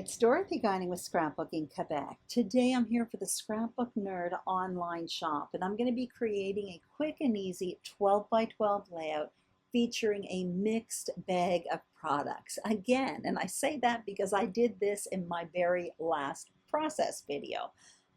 It's Dorothy Guining with Scrapbooking Quebec. Today I'm here for the Scrapbook Nerd online shop, and I'm going to be creating a quick and easy 12 by 12 layout featuring a mixed bag of products. Again, and I say that because I did this in my very last process video.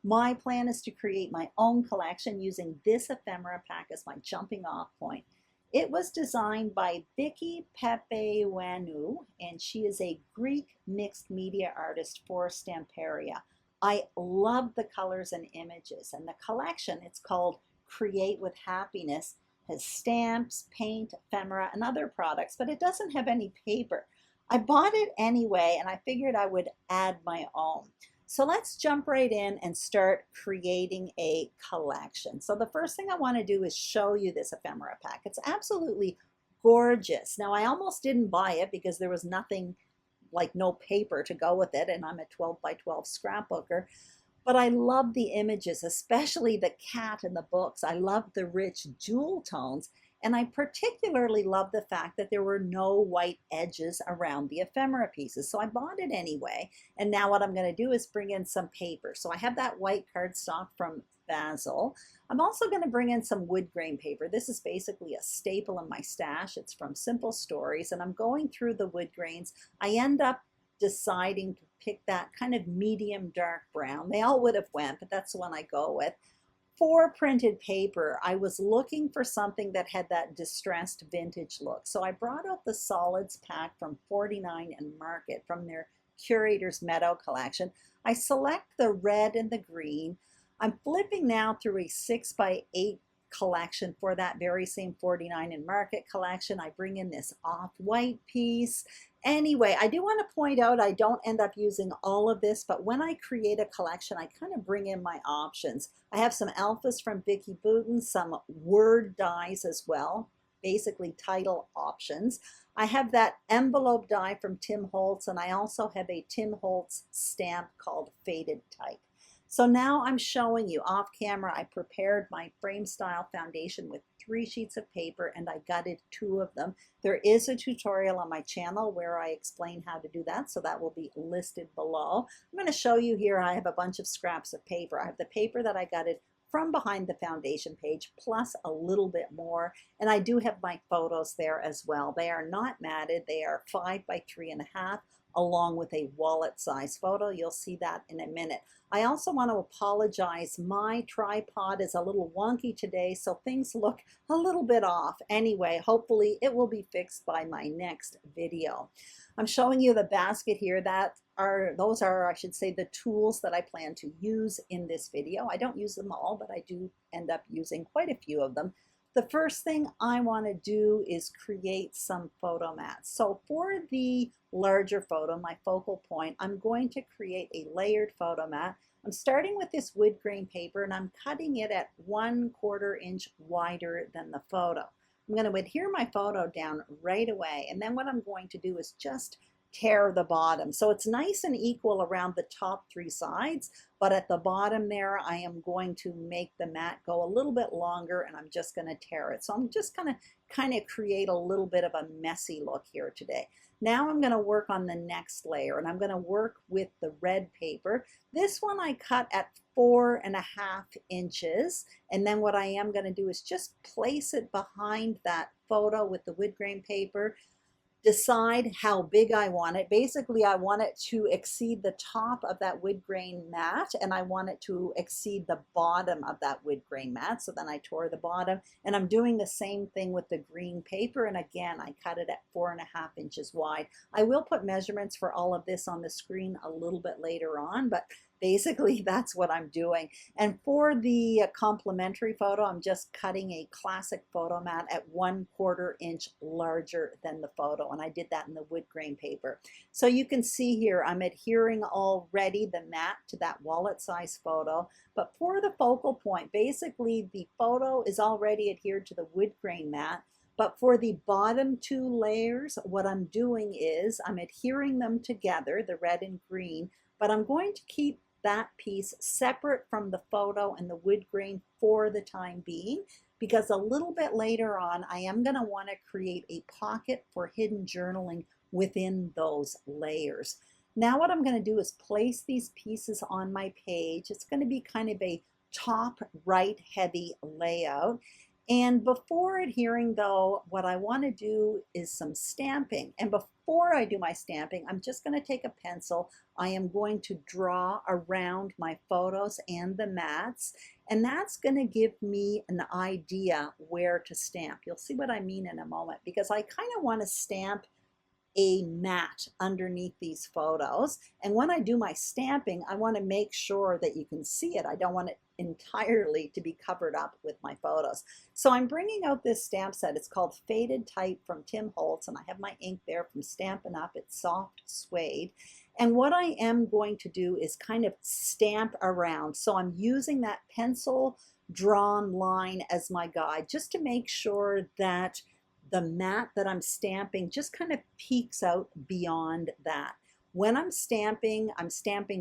My plan is to create my own collection using this ephemera pack as my jumping off point. It was designed by Vicky Pepeouanou, and she is a Greek mixed media artist for Stamperia. I love the colors and images, and the collection, it's called Create with Happiness, has stamps, paint, ephemera, and other products, but it doesn't have any paper. I bought it anyway, and I figured I would add my own. So let's jump right in and start creating a collection. So the first thing I want to do is show you this ephemera pack. It's absolutely gorgeous. Now I almost didn't buy it because there was nothing, like no paper to go with it, and I'm a 12 by 12 scrapbooker. But I love the images, especially the cat in the books. I love the rich jewel tones. And I particularly love the fact that there were no white edges around the ephemera pieces. So I bought it anyway. And now what I'm going to do is bring in some paper. So I have that white cardstock from Basil. I'm also going to bring in some wood grain paper. This is basically a staple in my stash. It's from Simple Stories. And I'm going through the wood grains. I end up deciding to pick that kind of medium dark brown. They all would have went, but that's the one I go with. For printed paper, I was looking for something that had that distressed vintage look. So I brought out the solids pack from 49 and Market from their Curator's Meadow collection. I select the red and the green. I'm flipping now through a 6 by 8 collection for that very same 49 and Market collection. I bring in this off-white piece. Anyway, I do want to point out I don't end up using all of this, but when I create a collection, I kind of bring in my options. I have some alphas from Vicky Boutin, some word dies as well, basically title options. I have that envelope die from Tim Holtz, and I also have a Tim Holtz stamp called Faded Type. So now I'm showing you off camera, I prepared my frame style foundation with 3 sheets of paper, and I gutted 2 of them. There is a tutorial on my channel where I explain how to do that, so that will be listed below. I'm going to show you here I have a bunch of scraps of paper. I have the paper that I gutted from behind the foundation page, plus a little bit more, and I do have my photos there as well. They are not matted, they are 5 by 3.5, along with a wallet size photo. You'll see that in a minute. I also want to apologize. My tripod is a little wonky today, so things look a little bit off. Anyway, hopefully it will be fixed by my next video. I'm showing you the basket here. Those are, I should say, the tools that I plan to use in this video. I don't use them all, but I do end up using quite a few of them. The first thing I want to do is create some photo mats. So for the larger photo, my focal point, I'm going to create a layered photo mat. I'm starting with this wood grain paper, and I'm cutting it at 1/4 inch wider than the photo. I'm going to adhere my photo down right away, and then what I'm going to do is just tear the bottom. So it's nice and equal around the top 3 sides, but at the bottom there, I am going to make the mat go a little bit longer, and I'm just going to tear it. So I'm just going to kind of create a little bit of a messy look here today. Now I'm going to work on the next layer, and I'm going to work with the red paper. This one I cut at 4.5 inches, and then what I am going to do is just place it behind that photo with the wood grain paper. Decide how big I want it. Basically, I want it to exceed the top of that wood grain mat, and I want it to exceed the bottom of that wood grain mat. So then I tore the bottom, and I'm doing the same thing with the green paper, and again, I cut it at 4.5 inches wide. I will put measurements for all of this on the screen a little bit later on, but basically that's what I'm doing. And for the complementary photo, I'm just cutting a classic photo mat at 1/4 inch larger than the photo, and I did that in the wood grain paper. So you can see here I'm adhering already the mat to that wallet size photo, but for the focal point, basically the photo is already adhered to the wood grain mat. But for the bottom 2 layers, what I'm doing is I'm adhering them together, the red and green, but I'm going to keep that piece separate from the photo and the wood grain for the time being, because a little bit later on I am going to want to create a pocket for hidden journaling within those layers. Now what I'm going to do is place these pieces on my page. It's going to be kind of a top right heavy layout. And before adhering though, what I want to do is some stamping. And before I do my stamping, I'm just going to take a pencil. I am going to draw around my photos and the mats, and that's going to give me an idea where to stamp. You'll see what I mean in a moment, because I kind of want to stamp a mat underneath these photos. And when I do my stamping, I want to make sure that you can see it. I don't want it entirely to be covered up with my photos. So I'm bringing out this stamp set. It's called Faded Type from Tim Holtz, and I have my ink there from Stampin' Up. It's soft suede. And what I am going to do is kind of stamp around. So I'm using that pencil drawn line as my guide, just to make sure that the mat that I'm stamping just kind of peeks out beyond that. When I'm stamping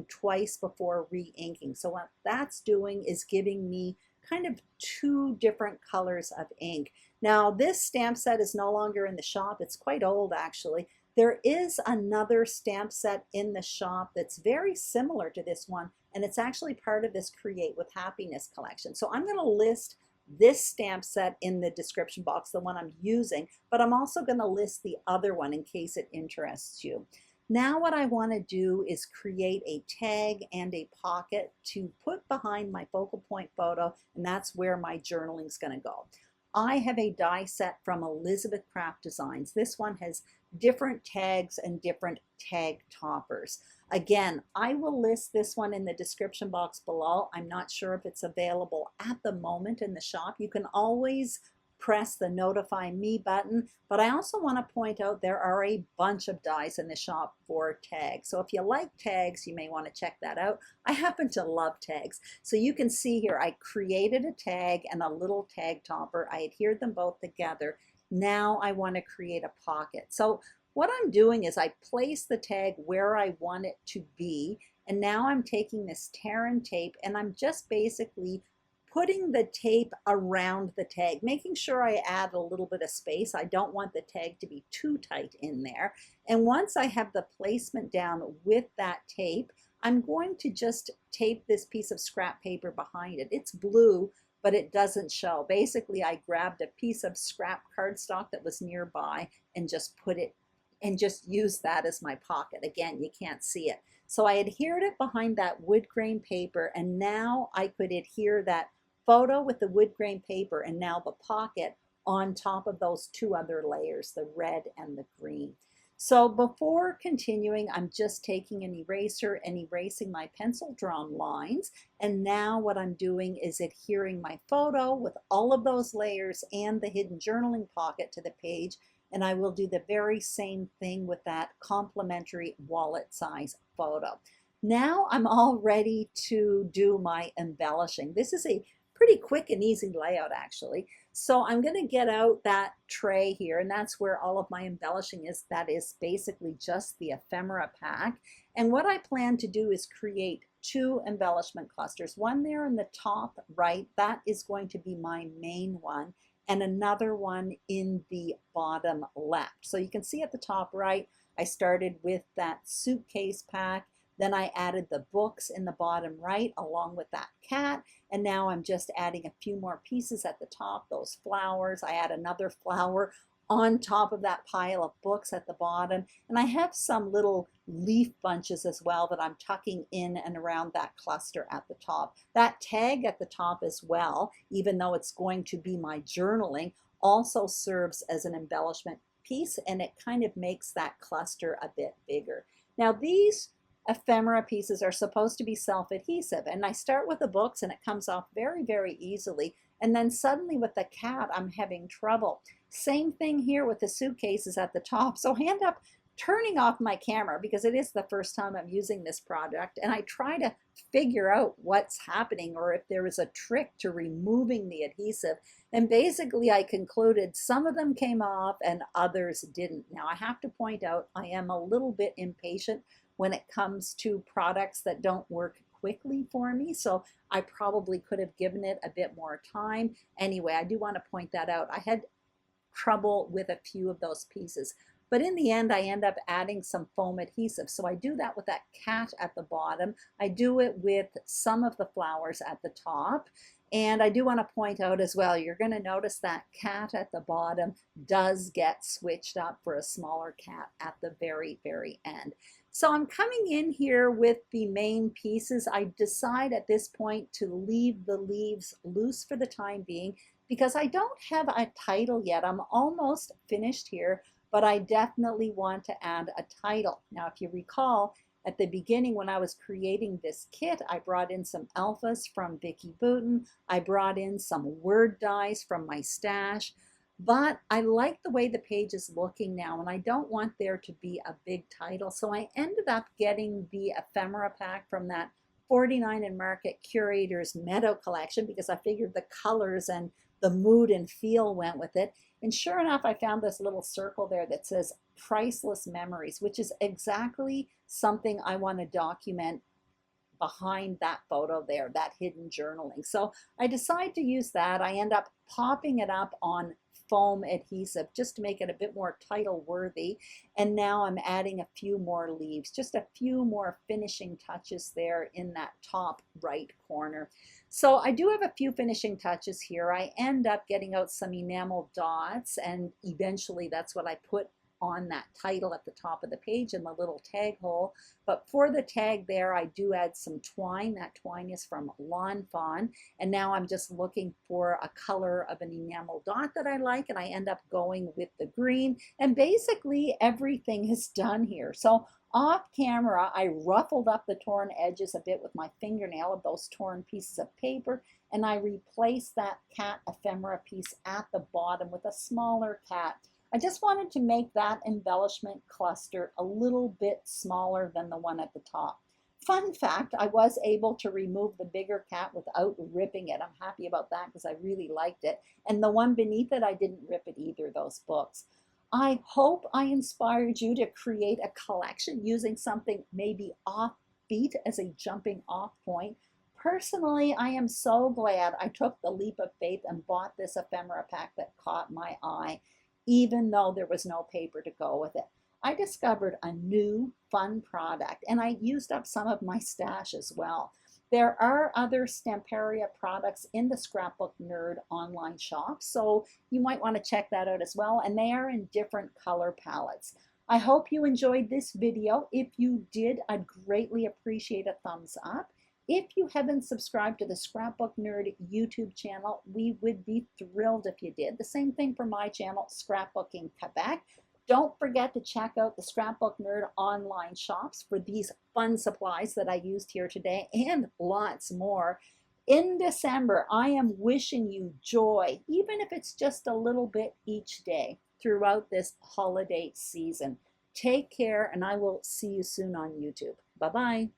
twice before re-inking. So what that's doing is giving me kind of two different colors of ink. Now this stamp set is no longer in the shop. It's quite old actually. There is another stamp set in the shop that's very similar to this one, and it's actually part of this Create with Happiness collection. So I'm going to list this stamp set in the description box, the one I'm using, but I'm also going to list the other one in case it interests you. Now what I want to do is create a tag and a pocket to put behind my focal point photo, and that's where my journaling is going to go. I have a die set from Elizabeth Craft Designs. This one has different tags and different tag toppers. Again, I will list this one in the description box below. I'm not sure if it's available at the moment in the shop. You can always press the notify me button, but I also want to point out there are a bunch of dies in the shop for tags. So if you like tags, you may want to check that out. I happen to love tags. So you can see here, I created a tag and a little tag topper. I adhered them both together. Now I want to create a pocket. So what I'm doing is I place the tag where I want it to be, and now I'm taking this Terran tape and I'm just basically putting the tape around the tag, making sure I add a little bit of space. I don't want the tag to be too tight in there. And once I have the placement down with that tape, I'm going to just tape this piece of scrap paper behind it. It's blue, but it doesn't show. Basically, I grabbed a piece of scrap cardstock that was nearby and just put it and just use that as my pocket. Again, you can't see it. So I adhered it behind that wood grain paper, and now I could adhere that photo with the wood grain paper and now the pocket on top of those two other layers, the red and the green. So before continuing, I'm just taking an eraser and erasing my pencil drawn lines. And now what I'm doing is adhering my photo with all of those layers and the hidden journaling pocket to the page. And I will do the very same thing with that complimentary wallet size photo. Now I'm all ready to do my embellishing. This is a pretty quick and easy layout actually. So I'm going to get out that tray here, and that's where all of my embellishing is. That is basically just the ephemera pack. And what I plan to do is create two embellishment clusters. One there in the top right, that is going to be my main one, and another one in the bottom left. So you can see at the top right, I started with that suitcase pack. Then I added the books in the bottom right along with that cat. And now I'm just adding a few more pieces at the top, those flowers. I add another flower on top of that pile of books at the bottom. And I have some little leaf bunches as well that I'm tucking in and around that cluster at the top. That tag at the top as well, even though it's going to be my journaling, also serves as an embellishment piece, and it kind of makes that cluster a bit bigger. Now these ephemera pieces are supposed to be self-adhesive, and I start with the books and it comes off very, very easily, and then suddenly with the cat I'm having trouble. Same thing here with the suitcases at the top. So I end up turning off my camera because it is the first time I'm using this project, and I try to figure out what's happening or if there is a trick to removing the adhesive, and basically I concluded some of them came off and others didn't. Now I have to point out I am a little bit impatient when it comes to products that don't work quickly for me, so I probably could have given it a bit more time. Anyway, I do want to point that out. I had trouble with a few of those pieces. But in the end, I end up adding some foam adhesive. So I do that with that cat at the bottom. I do it with some of the flowers at the top. And I do want to point out as well, you're going to notice that cat at the bottom does get switched up for a smaller cat at the very, very end. So I'm coming in here with the main pieces. I decide at this point to leave the leaves loose for the time being because I don't have a title yet. I'm almost finished here, but I definitely want to add a title. Now, if you recall, at the beginning when I was creating this kit, I brought in some alphas from Vicki Boutin. I brought in some word dies from my stash. But I like the way the page is looking now, and I don't want there to be a big title. So I ended up getting the ephemera pack from that 49 and Market Curator's Meadow collection because I figured the colors and the mood and feel went with it. And sure enough, I found this little circle there that says Priceless Memories, which is exactly something I want to document behind that photo there, that hidden journaling. So I decide to use that. I end up popping it up on foam adhesive just to make it a bit more title worthy. And now I'm adding a few more leaves, just a few more finishing touches there in that top right corner. So I do have a few finishing touches here. I end up getting out some enamel dots, and eventually that's what I put on that title at the top of the page in the little tag hole. But for the tag there, I do add some twine. That twine is from Lawn Fawn. And now I'm just looking for a color of an enamel dot that I like, and I end up going with the green. And basically everything is done here. So off camera, I ruffled up the torn edges a bit with my fingernail of those torn pieces of paper, and I replaced that cat ephemera piece at the bottom with a smaller cat. I just wanted to make that embellishment cluster a little bit smaller than the one at the top. Fun fact, I was able to remove the bigger cat without ripping it. I'm happy about that because I really liked it. And the one beneath it, I didn't rip it either, those books. I hope I inspired you to create a collection using something maybe offbeat as a jumping off point. Personally, I am so glad I took the leap of faith and bought this ephemera pack that caught my eye, even though there was no paper to go with it. I discovered a new fun product, and I used up some of my stash as well. There are other Stamperia products in the Scrapbook Nerd online shop, so you might want to check that out as well, and they are in different color palettes. I hope you enjoyed this video. If you did, I'd greatly appreciate a thumbs up. If you haven't subscribed to the Scrapbook Nerd YouTube channel, we would be thrilled if you did. The same thing for my channel, Scrapbooking Quebec. Don't forget to check out the Scrapbook Nerd online shops for these fun supplies that I used here today and lots more. In December, I am wishing you joy, even if it's just a little bit each day throughout this holiday season. Take care, and I will see you soon on YouTube. Bye-bye.